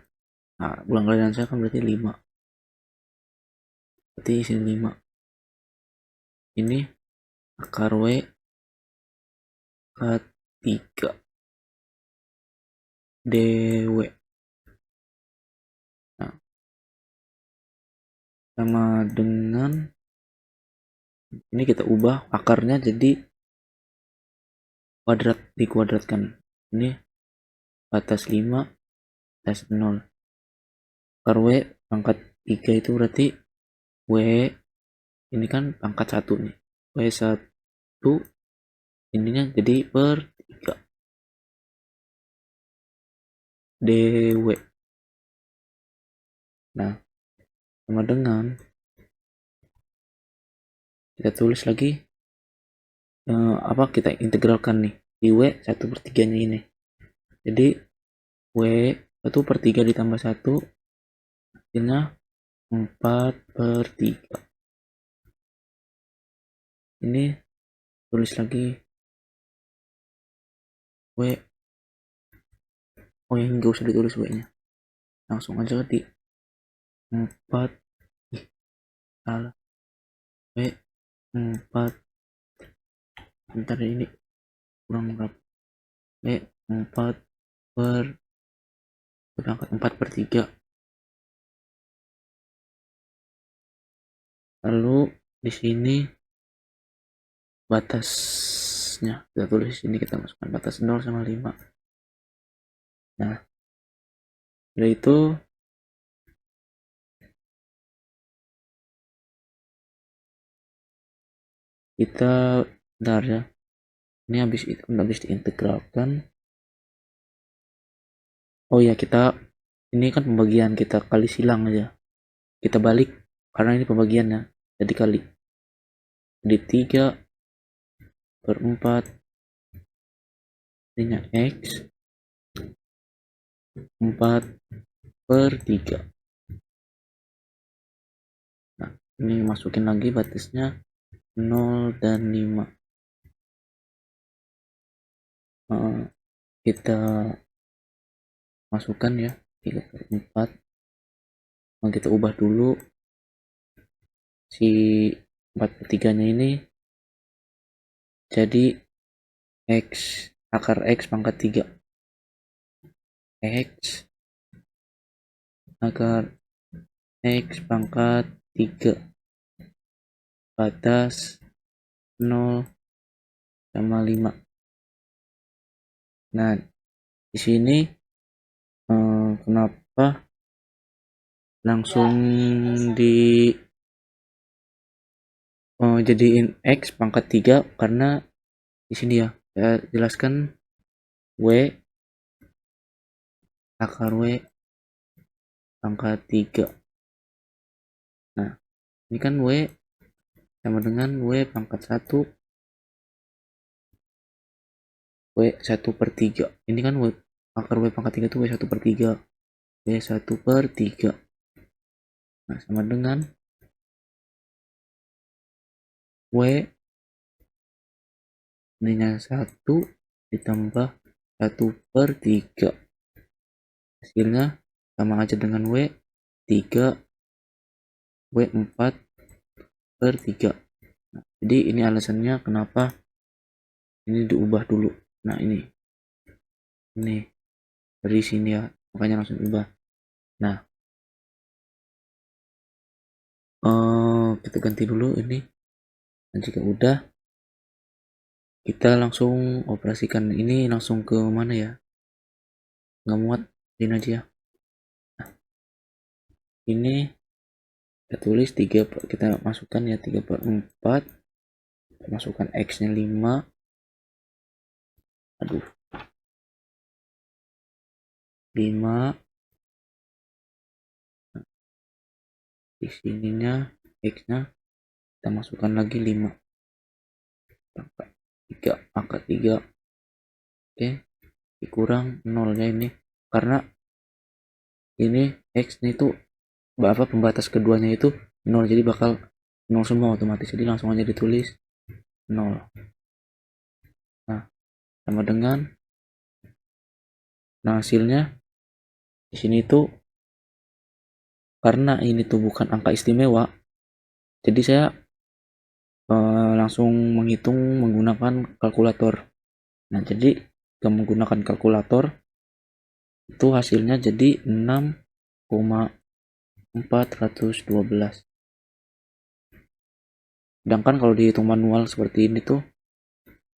Nah, bulan kelahiran saya kan berarti 5. Berarti isi 5. Ini akar W K3 DW. Nah, sama dengan ini kita ubah akarnya jadi kuadrat, dikuadratkan. Ini batas 5 batas 0. Akar W pangkat 3 itu berarti W ini kan pangkat 1 nih. W1 ininya jadi per 3 DW. Nah, sama dengan kita tulis lagi apa kita integralkan nih di W 1/3 nya ini. Jadi W 1/3 ditambah 1 hasilnya 4/3. Ini tulis lagi W. Oh ya, nggak usah ditulis W nya, langsung aja di 4. Salah. W 4. Bentar ini kurang berapa. W 4 per berangkat 4/3. Lalu di sini batasnya kita tulis ini, kita masukkan batas 0 sama 5. Nah, setelah itu kita bentar ya, ini habis diintegralkan. Oh ya, kita ini kan pembagian, kita kali silang aja, kita balik karena ini pembagiannya, jadi kali di 3/4 ininya X 4/3. Nah, ini masukin lagi batasnya 0 dan 5. Kita masukkan ya 3/4. Nah, kita ubah dulu si 4/3 nya ini jadi X, akar X pangkat 3. X akar X pangkat 3 batas 0 sama 5. Nah, di sini kenapa langsung di jadiin X pangkat 3, karena di sini ya saya jelaskan W akar W pangkat 3. Nah, ini kan W sama dengan W pangkat 1 W 1/3. Ini kan W akar W pangkat 3 itu W 1/3. W 1/3. Nah, sama dengan W ininya 1 ditambah 1/3. Hasilnya sama aja dengan W 3 W 4/3. Nah, jadi ini alasannya kenapa ini diubah dulu. Nah, ini dari sini ya, makanya langsung ubah. Nah, kita ganti dulu ini. Dan jika udah, kita langsung operasikan ini langsung ke mana ya, nggak muat, ini aja ya. Nah, ini kita tulis 3, kita masukkan ya 3/4, masukkan X nya 5. Aduh, 5. Di sininya X nya kita masukkan lagi 5 pangkat 3 pangkat 3. Oke, dikurang 0 nya ini, karena ini X nya itu pembatas keduanya itu 0, jadi bakal 0 semua otomatis, jadi langsung aja ditulis 0. Nah, sama dengan, nah hasilnya di sini tuh karena ini tuh bukan angka istimewa, jadi saya langsung menghitung menggunakan kalkulator. Nah, jadi jika menggunakan kalkulator itu hasilnya jadi 6,412. Sedangkan kalau dihitung manual seperti ini tuh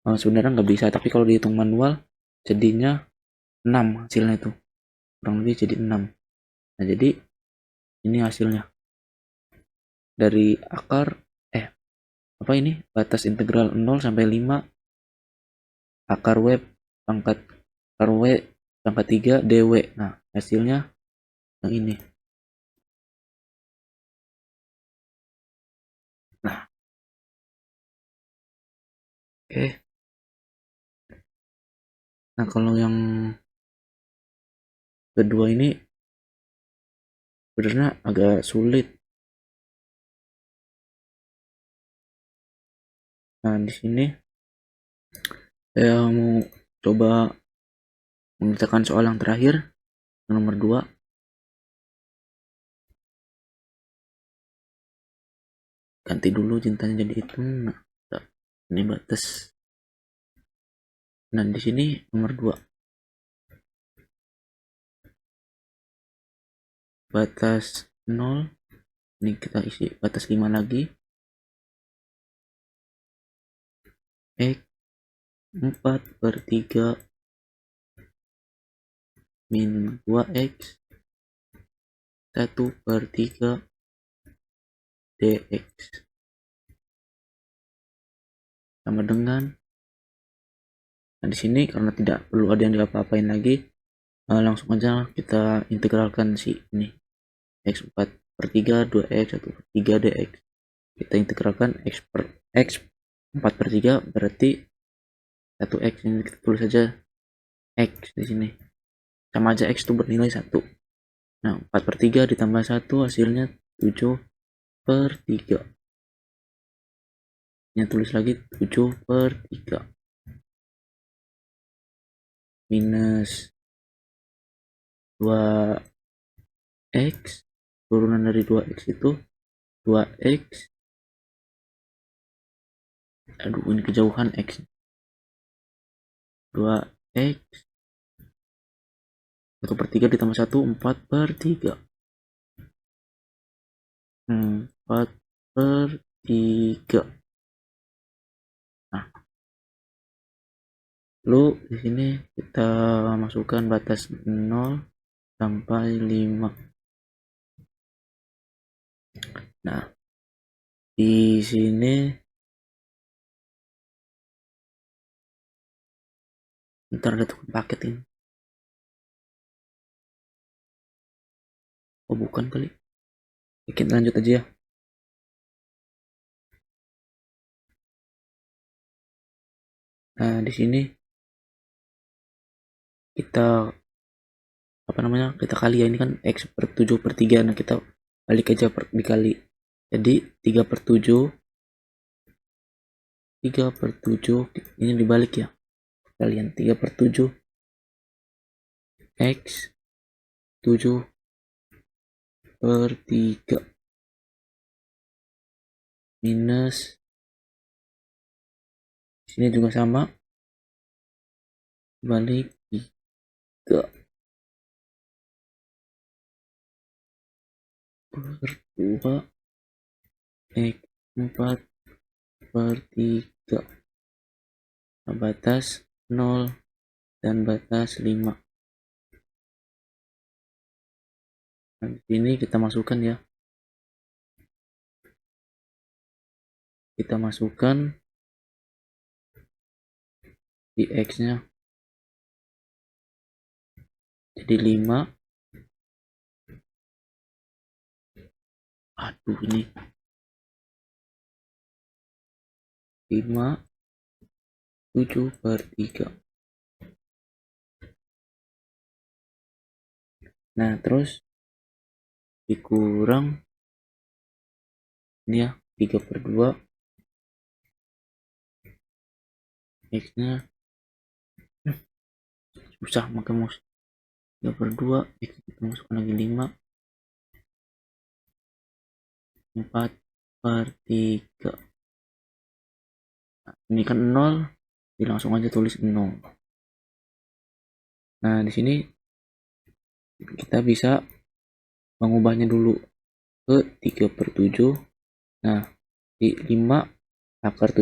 sebenarnya nggak bisa, tapi kalau dihitung manual jadinya 6 hasilnya itu, kurang lebih jadi 6. Nah, jadi ini hasilnya dari akar apa ini, batas integral 0 sampai 5 akar W pangkat 3 dw. Nah, hasilnya yang ini. Nah, oke. Nah, kalau yang kedua ini sebenarnya agak sulit. Nah, di sini saya mau coba mengerjakan soal yang terakhir, nomor 2. Ganti dulu cintanya jadi itu. Nah, ini batas. Nah, di sini nomor 2. Batas 0. Ini kita isi batas 5 lagi. X 4/3 min 2X 1/3 dx sama dengan, nah di sini karena tidak perlu ada yang diapa-apain lagi, langsung aja kita integralkan si ini X 4/3 2X 1/3 dx. Kita integralkan X 4/3 berarti 1X, ini kita tulis saja X di sini, sama aja X itu bernilai 1. Nah, 4/3 ditambah 1 hasilnya 7/3. Ini tulis lagi 7/3 minus 2X, turunan dari 2X itu 2X, aduh ini kejauhan X, 2X 1/3 ditambah 1 4/3. 4/3. Nah, lalu di sini kita masukkan batas 0 sampai 5. Nah, di sini ntar ada tukang paket ini. Oh, bukan kali. Kita lanjut aja ya. Nah, di sini kita kita kali ya, ini kan X per 7/3. Nah, kita balik aja dikali. Jadi 3/7 ini dibalik ya kalian. 3/7 X 7/3 minus, sini juga sama, balik 3/2 X 4/3, batas 0 dan batas 5. Nah, ini kita masukkan ya. Kita masukkan di X-nya. Jadi 5. Aduh, ini 5/7/3. Nah, terus dikurang ini ya, 3/2 X-nya. Susah pakai mouse. 3/2 X, kita masukkan lagi 5. 4/3. Nah, ini kan 0, jadi langsung aja tulis 0. Nah, di sini kita bisa mengubahnya dulu ke 3/7. Nah, di 5 pangkat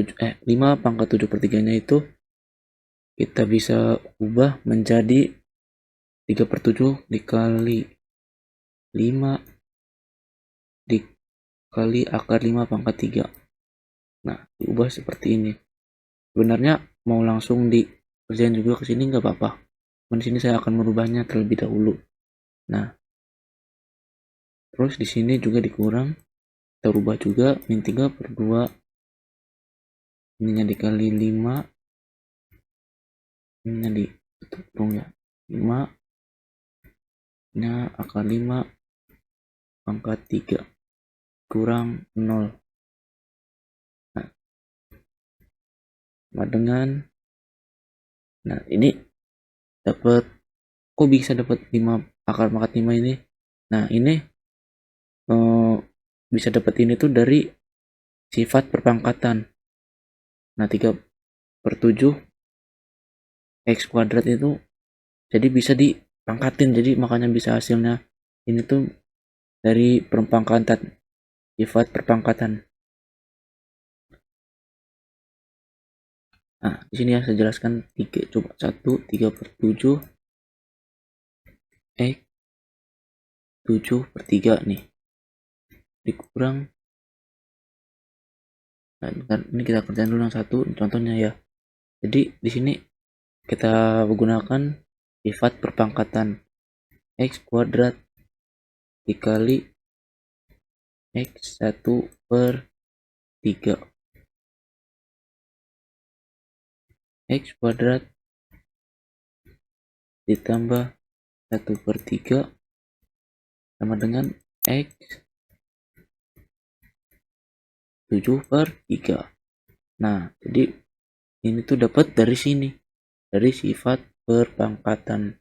7/3 nya itu kita bisa ubah menjadi 3/7 dikali 5 dikali akar 5 pangkat 3. Nah, diubah seperti ini. Sebenarnya mau langsung dikerjain juga ke sini nggak apa-apa. Di sini saya akan merubahnya terlebih dahulu. Nah, terus di sini juga dikurang, kita rubah juga min 3/2. Ininya dikali 5, ininya ditutup ya, 5 nya akar 5 pangkat 3 kurang 0. Nah, sama dengan, nah ini dapat, kok bisa dapat 5 akar pangkat 5 ini. Nah, ini bisa dapat ini tuh dari sifat perpangkatan. Nah, 3/7 X kuadrat itu jadi bisa dipangkatin, jadi makanya bisa hasilnya ini tuh dari perpangkatan, sifat perpangkatan. Nah, di sini ya saya jelaskan 3/7 X 7/3 nih dikurang. Nah, ini kita kerjain dulu yang satu contohnya ya. Jadi di sini kita menggunakan sifat perpangkatan X kuadrat dikali X 1/3 X kuadrat ditambah 1/3 sama dengan X 7/3. Nah, jadi ini tuh dapat dari sini, dari sifat perpangkatan.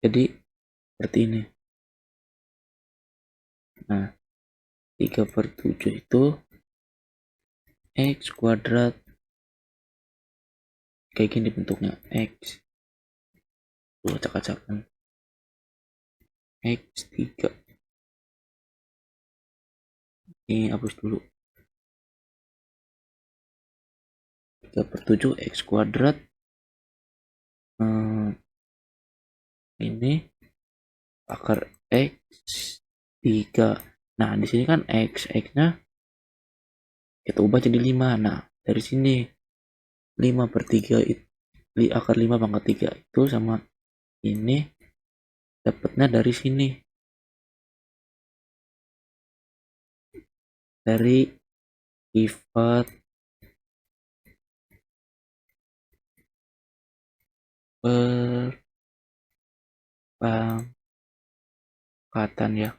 Jadi seperti ini. Nah, 3/7 itu X kuadrat kayak gini bentuknya, X. Tuh acak-acakan. X3. Ini hapus dulu. 3/7 X kuadrat. Ini akar X3. Nah, di sini kan X-nya kita ubah jadi 5. Nah, dari sini 5/3 akar 5 pangkat 3 itu sama ini dapatnya dari sini. Dari sifat perpangkatan ya.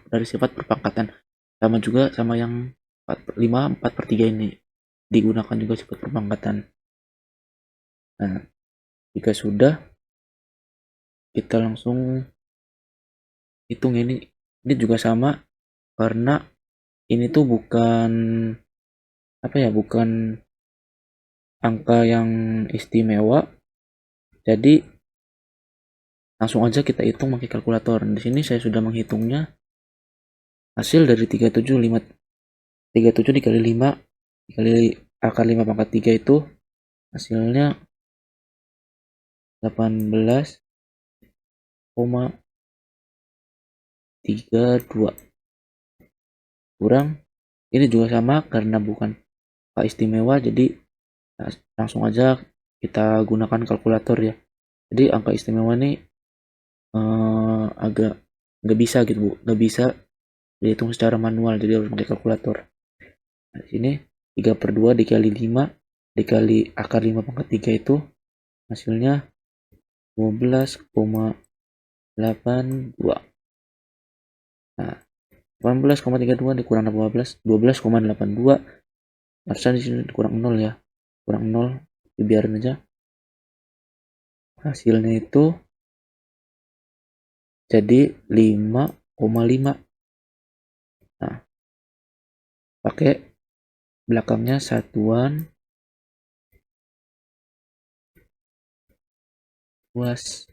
Dari sifat perpangkatan. Sama juga sama yang 4/3 ini. Digunakan juga sifat perpangkatan. Nah, jika sudah, kita langsung hitung ini. Ini juga sama karena ini tuh bukan bukan angka yang istimewa. Jadi langsung aja kita hitung pakai kalkulator. Di sini saya sudah menghitungnya. Hasil dari 37 dikali 5 dikali akar 5 pangkat 3 itu hasilnya 18,32 kurang. Ini juga sama karena bukan angka istimewa, jadi langsung aja kita gunakan kalkulator ya. Jadi angka istimewa ini agak nggak bisa gitu bu, nggak bisa dihitung secara manual, jadi harus pakai kalkulator. Nah, sini 3/2 dikali 5 dikali akar 5 pangkat 3 itu hasilnya 12,82. Nah, 18,32 dikurang 12,82. Harusnya di sini kurang 0 ya. Kurang 0, dibiarin aja. Hasilnya itu jadi 5,5. Nah, pakai belakangnya satuan luas.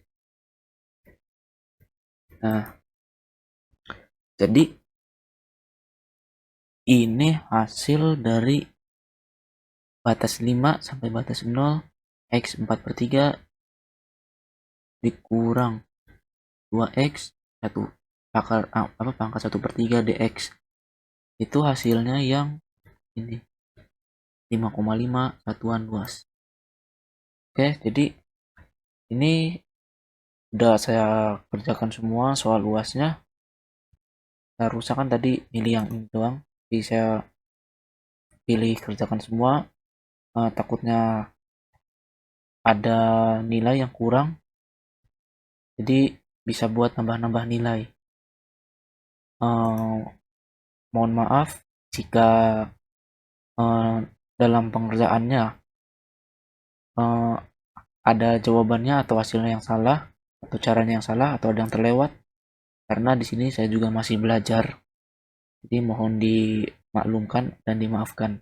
Nah, jadi ini hasil dari batas 5 sampai batas 0 X 4/3 dikurang 2X 1 pangkat 1/3 dx. Itu hasilnya yang ini 5,5 satuan luas. Oke, jadi ini udah saya kerjakan semua soal luasnya. Saya rusak kan tadi milih yang ini doang, jadi saya pilih kerjakan semua. Takutnya ada nilai yang kurang, jadi bisa buat nambah-nambah nilai. Mohon maaf jika dalam pengerjaannya ada jawabannya atau hasilnya yang salah, atau caranya yang salah, atau ada yang terlewat, karena di sini saya juga masih belajar, jadi mohon dimaklumkan dan dimaafkan.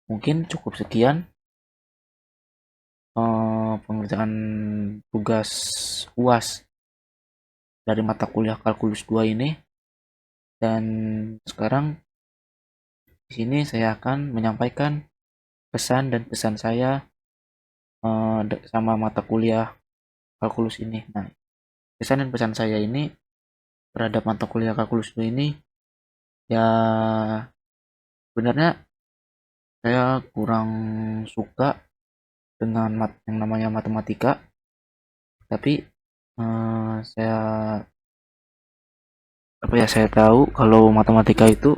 Mungkin cukup sekian pengerjaan tugas UAS dari mata kuliah kalkulus 2 ini. Dan sekarang di sini saya akan menyampaikan pesan dan pesan saya sama mata kuliah kalkulus ini. Nah, pesan dan pesan saya ini terhadap mata kuliah kalkulus 2 ini ya, sebenarnya saya kurang suka dengan yang namanya matematika, tapi saya tahu kalau matematika itu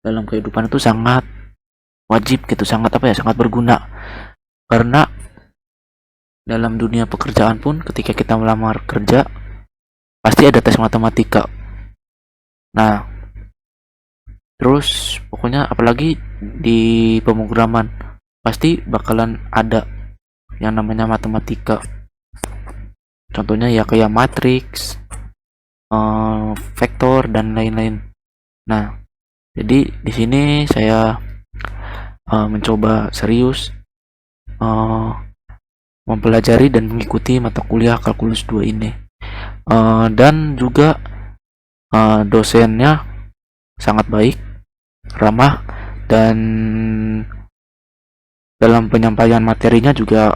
dalam kehidupan itu sangat wajib gitu, sangat sangat berguna, karena dalam dunia pekerjaan pun ketika kita melamar kerja pasti ada tes matematika. Nah, terus pokoknya apalagi di pemrograman pasti bakalan ada yang namanya matematika. Contohnya ya kayak matriks, vektor dan lain-lain. Nah, jadi di sini saya mencoba serius mempelajari dan mengikuti mata kuliah kalkulus 2 ini. Dan juga dosennya sangat baik, ramah, dan dalam penyampaian materinya juga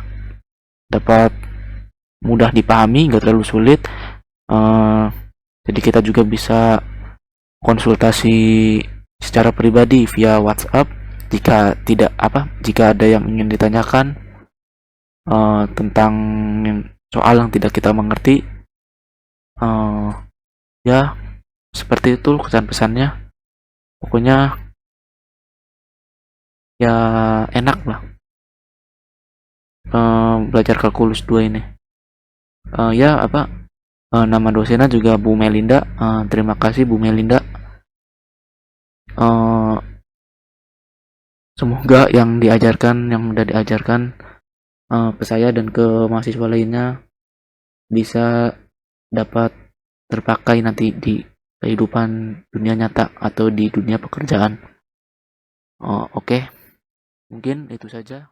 dapat mudah dipahami, nggak terlalu sulit. Jadi kita juga bisa konsultasi secara pribadi via WhatsApp jika ada yang ingin ditanyakan tentang soal yang tidak kita mengerti. Ya seperti itu kesan-pesannya. Pokoknya ya enak lah belajar kalkulus 2 ini. Nama dosennya juga Bu Melinda. Terima kasih Bu Melinda. Semoga yang udah diajarkan ke saya dan ke mahasiswa lainnya bisa dapat terpakai nanti di kehidupan dunia nyata atau di dunia pekerjaan. Oke. Mungkin itu saja.